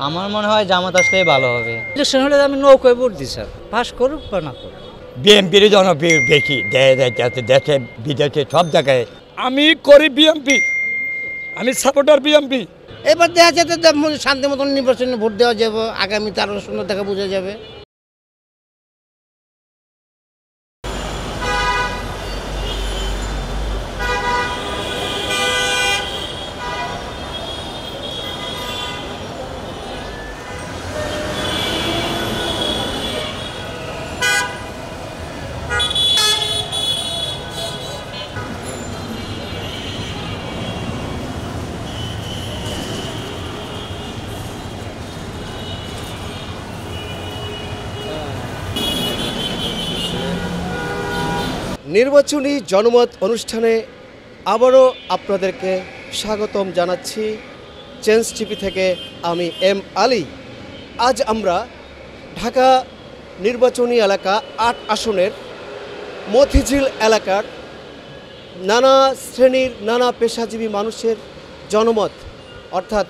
আমার মনে হয় জামাত আসলেই ভালো হবে। ইলেকশন হলে আমি নৌকায় ভোট দিই স্যার, পাস করুক বা না করুক। বিএনপির জনপ্রিয় বেশি দেখা যাচ্ছে দেশে বিদেশে সব জায়গায়। আমি করি বিএনপি, আমি সাপোর্টার বিএনপি। এবার দেখা যাচ্ছে শান্তি মতন নির্বাচনে ভোট দেওয়া যাবে, আগামীতে আরও সুন্দর দেখা বোঝা যাবে। নির্বাচনী জনমত অনুষ্ঠানে আবারও আপনাদেরকে স্বাগতম জানাচ্ছি চেঞ্জ টিভি থেকে। আমি এম আলী। আজ আমরা ঢাকা নির্বাচনী এলাকা ৮ আসনের মতিঝিল এলাকার নানা শ্রেণীর নানা পেশাজীবী মানুষের জনমত অর্থাৎ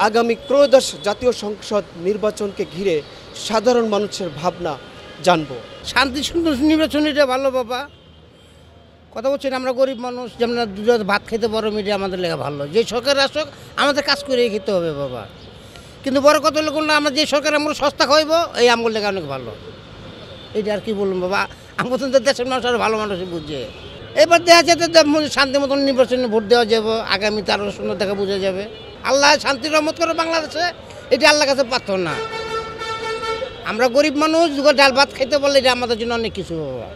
আগামী ত্রয়োদশ জাতীয় সংসদ নির্বাচনকে ঘিরে সাধারণ মানুষের ভাবনা জানব। শান্তি সুন্দর নির্বাচন এটা ভালো বাবা, কথা বলছেন। আমরা গরিব মানুষ, যেমন দুটো ভাত খেতে বড় মিডিয়া আমাদের লেগে ভালো। যে সরকার আসুক আমাদের কাজ করে খেতে হবে বাবা, কিন্তু বড় কথা হলো কোনটা, আমরা যে সরকার আমরা সস্তা খাইব এই আমগুলো লেগে অনেক ভালো। এইটা আর কি বলুন বাবা, আমার তো দেশের মানুষ আর ভালো মানুষ বুঝে। এবার দেখা যাচ্ছে শান্তি মতন নির্বাচনে ভোট দেওয়া যাবে, আগামীতে আরও সুন্দর দেখা বোঝা যাবে। আল্লাহ শান্তির রহমত করে বাংলাদেশে, এটা আল্লাহর কাছে প্রার্থনা। আমরা গরিব মানুষ, দুটো ডাল ভাত খেতে পারলে এটা আমাদের জন্য অনেক কিছু বাবা।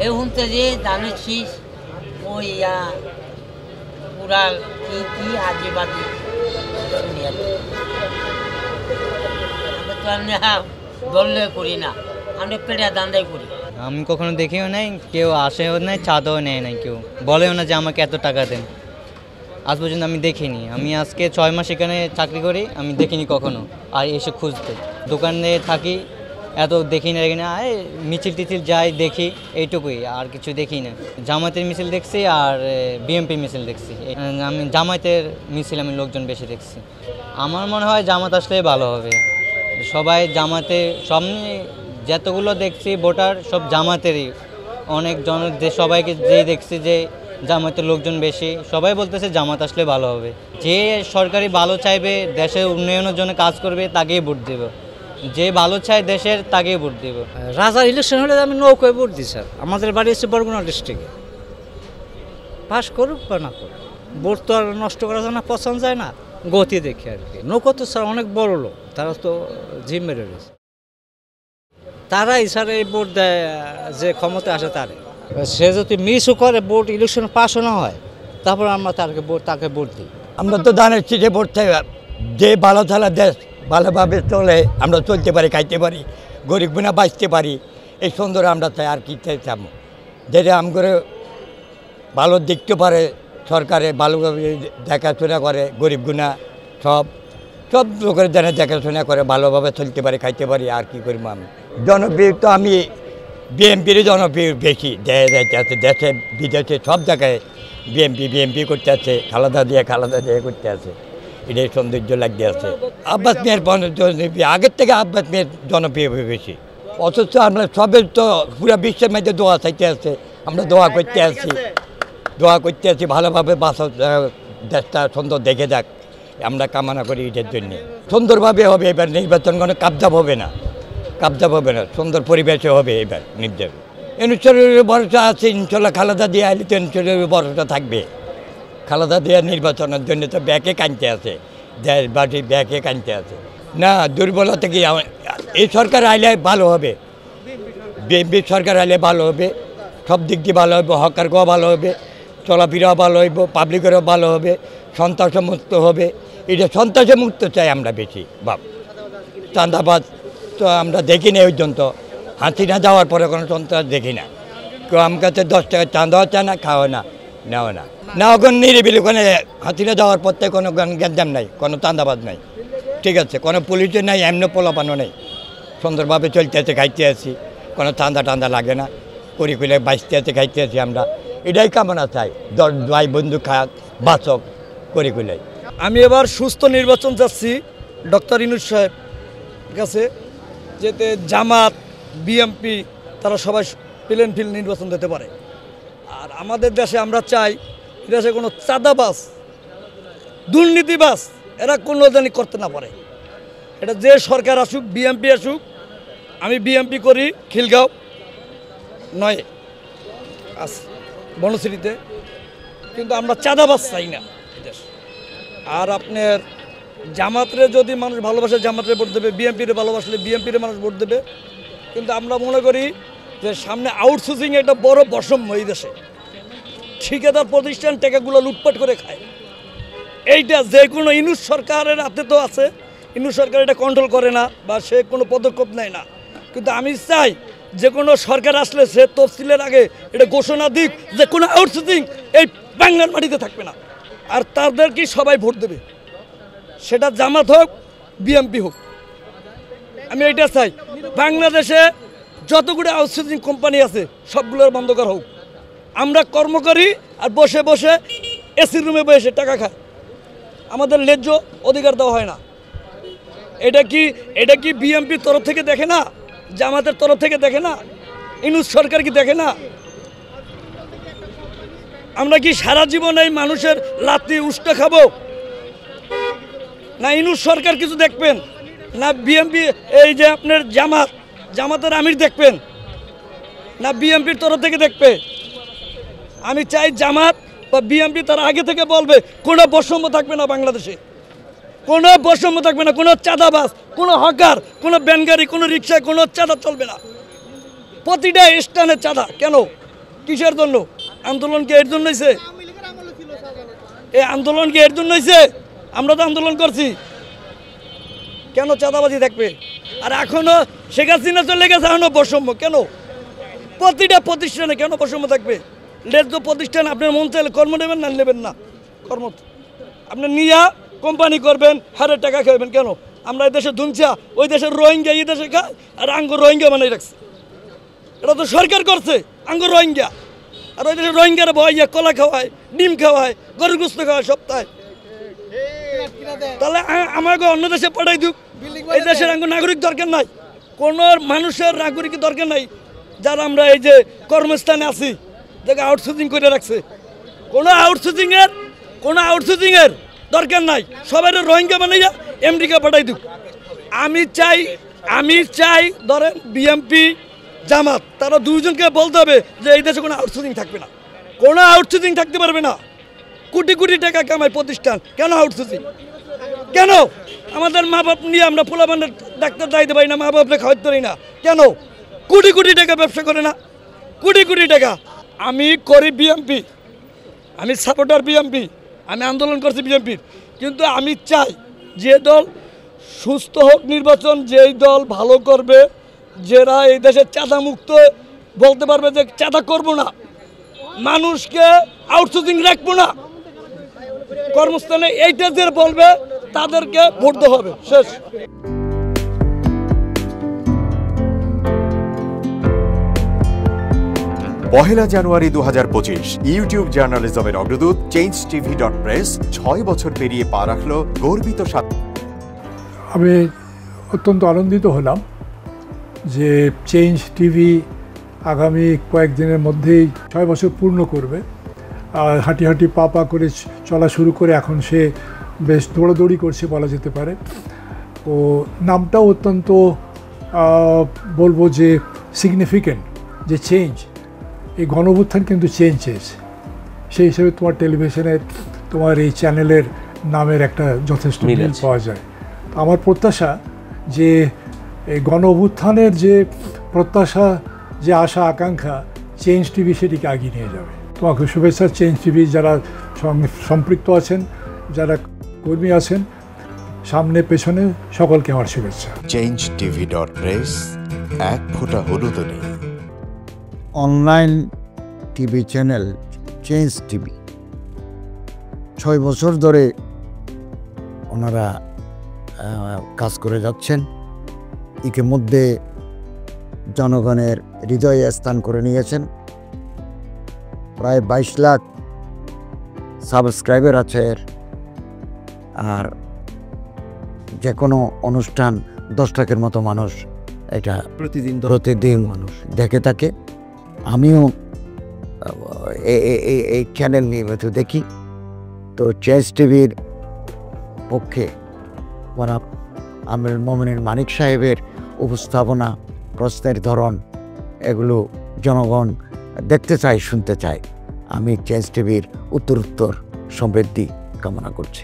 এ শুনতে যে ধানের শীষ ওই পুরাল কি হাজি বাজি শুনি আর আমরা তো দলে করি না, আমরা পেটে দান্দাই করি। আমি কখনো দেখিও নাই, কেউ আসেও নাই, চাঁদাও নেয় নাই, কেউ বলেও না যে আমাকে এত টাকা দেন। আজ পর্যন্ত আমি দেখিনি। আমি আজকে 6 মাস এখানে চাকরি করি, আমি দেখিনি কখনো। আর এসে খুঁজতে দোকানে থাকি, এত দেখি না। এখানে মিছিল টিছিল যাই দেখি, এইটুকুই, আর কিছু দেখি না। জামাতের মিছিল দেখছি আর বিএনপি মিছিল দেখছি। আমি জামাতের মিছিল আমি লোকজন বেশি দেখছি। আমার মনে হয় জামাত আসলেই ভালো হবে। সবাই জামাতে, সব যতগুলো দেখছি ভোটার সব জামাতেরই। অনেকজন যে সবাইকে যেই দেখছি যে জামাতের লোকজন বেশি, সবাই বলতেছে জামাত আসলে ভালো হবে। যে সরকারি ভালো চাইবে, দেশের উন্নয়নের জন্য কাজ করবে, তাকেই ভোট দেব। যে ভালো চায় দেশের, তাকেই ভোট দেব। রাজার ইলেকশন হলে আমি নৌকায় ভোট দিই স্যার। আমাদের বাড়ি হচ্ছে বরগুনা ডিস্ট্রিক্টে, পাস করুক বা না করুক। ভোট তো আর নষ্ট করা যায় না, পছন্দ যায় না, গতি দেখে আর কি। নৌকা তো স্যার অনেক বড় লোক, তারা তো জিম মেরে রয়েছে। তারাই স্যার এই ভোট দেয়, যে ক্ষমতা আসে তারে। সে যদি মিসও করে, ভোট ইলেকশনে পাসও না হয়, তারপর আমরা তাকে ভোট দিই। আমরা তো ধানের শীষে ভোট চাই। যে ভালো থালা দেশ ভালোভাবে চলে, আমরা চলতে পারি, খাইতে পারি, গরিব গুণা বাঁচতে পারি, এই সুন্দর আমরা চাই। আর কি চাইতাম, যেটা করে ভালো দেখতে পারে, সরকারে ভালোভাবে দেখাশোনা করে, গরিব গুণা সব লোকের যেন দেখাশোনা করে, ভালোভাবে চলতে পারি, খাইতে পারি। আর কি করবো আমি। জনপ্রিয় তো আমি বিএনপির জনপ্রিয় বেশি দেখা যাচ্ছে দেশে বিদেশে সব জায়গায়। বিএনপি করতে আছে, খালেদা দিয়ে করতে আছে, এটাই সৌন্দর্য লাগতে আছে। আব্বাস মিয়ার আগের থেকে আব্বাস মিয়ার জনপ্রিয় বেশি। অথচ আমরা সবের তো পুরো বিশ্বের মধ্যে দোয়া চাইতে আছে, আমরা দোয়া করতে আছি ভালোভাবে বাঁচা, দেশটা সুন্দর দেখে যাক, আমরা কামনা করি এটার জন্যে। সুন্দরভাবে হবে এবার নির্বাচন, কোনো কাবজাব হবে না, সুন্দর পরিবেশে হবে এবার নির্বাচন। ইনশাল্লাহ ভরসা আছে, ইনশাল্লাহ খালেদা দিয়ে আইলে তো ইনশাল্লাহ ভরসা থাকবে। খালেদা দিয়ে নির্বাচনের জন্য তো ব্যাকে কানতে আছে, দেশবাসী ব্যাকে কানতে আছে না। দুর্বলতা কি এই সরকার আইলে ভালো হবে, বিএনপি সরকার আইলে ভালো হবে, সব দিক দিয়ে ভালো হবে। হকারকেও ভালো হবে, চলাফেরাও ভালো হইব, পাবলিকেরও ভালো হবে, সন্ত্রাসমুক্ত হবে। এটা সন্ত্রাসমুক্ত চাই আমরা বেশি। চাঁদাবাজ তো আমরা দেখি না, ওই পর্যন্ত হাসিনা যাওয়ার পরে কোনো সন্ত্রাস দেখি না। কেউ আমার কাছে 10 টাকা চাঁদাও চায় না, খাওয়া না, নেওয়া না। ওখানে নিরিবিলি, ওখানে হাসিনা যাওয়ার পর থেকে কোনো গ্যাঞ্জাম নাই, কোনো চাঁদাবাজ নাই, ঠিক আছে, কোনো পুলিশের নাই, এমনি পোলাপানো নেই। সুন্দরভাবে চলতে আছে, খাইতে আছি, কোনো চাঁদা লাগে না, করি বাঁচতে আছে, খাইতে আছি। আমরা এটাই কামনা চাই, 10 ভাই বন্ধু খাক বাঁচক করি। আমি এবার সুস্থ নির্বাচন চাচ্ছি, ডক্টর ইউনূস সাহেব কাছে যেতে জামাত বিএমপি তারা সবাই প্লেন ফিল্ড নির্বাচন দিতে পারে। আর আমাদের দেশে আমরা চাই দেশে কোনো চাঁদাবাজ দুর্নীতিবাজ এরা কোনো জানি করতে না পারে। এটা যে সরকার আসুক, বিএমপি আসুক, আমি বিএমপি করি খিলগাঁও নয় বনশ্রীতে, কিন্তু আমরা চাঁদাবাজ চাই না দেশ। আর আপনার জামাতরে যদি মানুষ ভালোবাসে জামাতরে ভোট দেবে, বিএমপিরে ভালোবাসলে বিএমপিরে মানুষ ভোট দেবে। কিন্তু আমরা মনে করি যে সামনে আউটসোর্সিং একটা বড় বৈষম্য এই দেশে, ঠিকাদার প্রতিষ্ঠান টাকাগুলো লুটপাট করে খায়। এইটা যে কোনো ইউনূস সরকারের হাতে তো আছে, ইউনূস সরকার এটা কন্ট্রোল করে না বা সে কোনো পদক্ষেপ নেয় না। কিন্তু আমি চাই যে কোনো সরকার আসলে সে তফসিলের আগে এটা ঘোষণা দিক যে কোনো আউটসোর্সিং এই বাংলার মাটিতে থাকবে না, আর তাদেরকে সবাই ভোট দেবে, সেটা জামাত হোক বিএমপি হোক। আমি এটা চাই বাংলাদেশে যতগুলো আউটসোর্সিং কোম্পানি আছে সবগুলোর বন্ধ করা হোক। আমরা কর্ম করি আর বসে বসে এসি রুমে বসে টাকা খাই, আমাদের ন্যায্য অধিকার দেওয়া হয় না। এটা কি বিএমপির তরফ থেকে দেখে না, জামাতের তরফ থেকে দেখে না, ইউনূস সরকার কি দেখে না? আমরা কি সারা জীবন এই মানুষের লাথি উষ্টা খাবো? না ইউনূস সরকার কিছু দেখবেন, না বিএমপি এই যে আপনার জামাতের আমির দেখবেন, না বিএমপির তরফ থেকে দেখবে? আমি চাই জামাত বা বিএমপি তার আগে থেকে বলবে কোনো বৈষম্য থাকবে না বাংলাদেশে, কোনো বৈষম্য থাকবে না, কোনো চাঁদাবাজ, কোনো হকার, কোনো ব্যানগাড়ি, কোনো রিক্সায় কোনো চাঁদা চলবে না। প্রতিটা স্থানে চাঁদা কেন? কিসের জন্য? আন্দোলন কি এর জন্য হয়েছে? এই আন্দোলন কি এর জন্য হয়েছে? আমরা তো আন্দোলন করছি, কেন চাঁদাবাজি থাকবে? আর এখনো শেখ হাসিনা চলে গেছে, এখনো বৈষম্য কেন? প্রতিটা প্রতিষ্ঠানে কেন বৈষম্য থাকবে? ন্যায্য প্রতিষ্ঠান আপনার মন চাইলে কর্ম নেবেন না, নেবেন না কর্ম, আপনি নিয়া কোম্পানি করবেন, হারে টাকা খাবেন কেন? আমরা এই দেশে ধুমছা, ওই দেশের রোহিঙ্গা এই দেশে খায়, আর আঙ্গ রোহিঙ্গা বানাই রাখছে। এটা তো সরকার করছে, আঙ্গ রোহিঙ্গা। আর ওই দেশের রোহিঙ্গারা বইয়া কলা খাওয়ায়, ডিম খাওয়ায়, গরুর গোস্ত খাওয়ায় সপ্তাহে। তাহলে আমাকে অন্য দেশে পাঠাই দিক, এই দেশের আঙ্গ নাগরিক দরকার নাই, কোনো মানুষের নাগরিক দরকার নাই। যারা আমরা এই যে কর্মস্থানে আছি, যাকে আউটসোর্সিং করে রাখছে, কোনো আউটসোর্সিংয়ের দরকার নাই, সবাই রোহিঙ্গা বানাইয়া আমেরিকা পাঠাই দিক। আমি চাই ধরেন বিএমপি জামাত তারা দুইজনকে বলতে হবে যে এই দেশে কোনো আউটসোর্সিং থাকবে না, কোনো আউটসোর্সিং থাকতে পারবে না। কোটি কোটি টাকা কামায় প্রতিষ্ঠান, কেন আউটসোর্সিং? কেন আমাদের মা বাপ নিয়ে আমরা পোলাপানের ডাক্তার দায়িত্ব পাই না, মা বাপরে খাওয়াতে পারি না কেন? কোটি কোটি টাকা ব্যবসা করে না, কোটি কোটি টাকা। আমি করি বিএমপি, আমি সাপোর্টার বিএমপি, আমি আন্দোলন করছি বিএমপির, কিন্তু আমি চাই যে দল সুস্থ হোক নির্বাচন, যেই দল ভালো করবে, যারা এই দেশে চাঁদা মুক্ত বলতে পারবে যে চাঁদা করবো না, মানুষকে আউটসোর্সিং রাখবো না কর্মস্থানে, এইটা যে বলবে তাদেরকে ভোট দেওয়া হবে, শেষ। পহেলা জানুয়ারি 2025 ইউটিউব জার্নালিজমের অগ্রদূত changeTV.press 6 বছর পেরিয়ে পা রাখল গর্বিত। আমি অত্যন্ত আনন্দিত হলাম যে চেঞ্জ টিভি আগামী কয়েকদিনের মধ্যেই 6 বছর পূর্ণ করবে। আর হাঁটি হাঁটি পা পা করে চলা শুরু করে এখন সে বেশ দৌড়াদৌড়ি করছে বলা যেতে পারে। ও নামটাও অত্যন্ত বলবো যে সিগনিফিক্যান্ট, যে চেঞ্জ, এই গণঅভ্যুত্থান কিন্তু চেঞ্জ চেয়েছে। সেই হিসেবে তোমার টেলিভিশনের, তোমার এই চ্যানেলের নামের একটা যথেষ্ট মিল পাওয়া যায়। আমার প্রত্যাশা যে এই গণঅভ্যুত্থানের যে প্রত্যাশা, যে আশা আকাঙ্ক্ষা, চেঞ্জ টিভি সেটিকে এগিয়ে নিয়ে যাবে। তোমাকে শুভেচ্ছা চেঞ্জ টিভি যারা সম্পৃক্ত আছেন, যারা কর্মী আছেন, সামনে পেছনে সকলকে আমার শুভেচ্ছা। changeTV.press, এক ফোঁটা হলুদ নেই। Online TV channel change TV 6 বছর ধরে ওনারা কাজ করে যাচ্ছেন। ইতিমধ্যে জনগণের হৃদয়ে স্থান করে নিয়েছেন। প্রায় 22 লাখ সাবস্ক্রাইবার আছে। আর যে কোনো অনুষ্ঠান 10 লাখের মতো মানুষ এটা প্রতিদিন মানুষ দেখে থাকে। আমিও এই চ্যানেল নিয়মিত দেখি। তো চেঞ্জ টিভির পক্ষে আমির মোমিনুল মানিক সাহেবের উপস্থাপনা, প্রশ্নের ধরন, এগুলো জনগণ দেখতে চায়, শুনতে চায়। আমি চেঞ্জ টিভির উত্তরোত্তর সমৃদ্ধি কামনা করছি।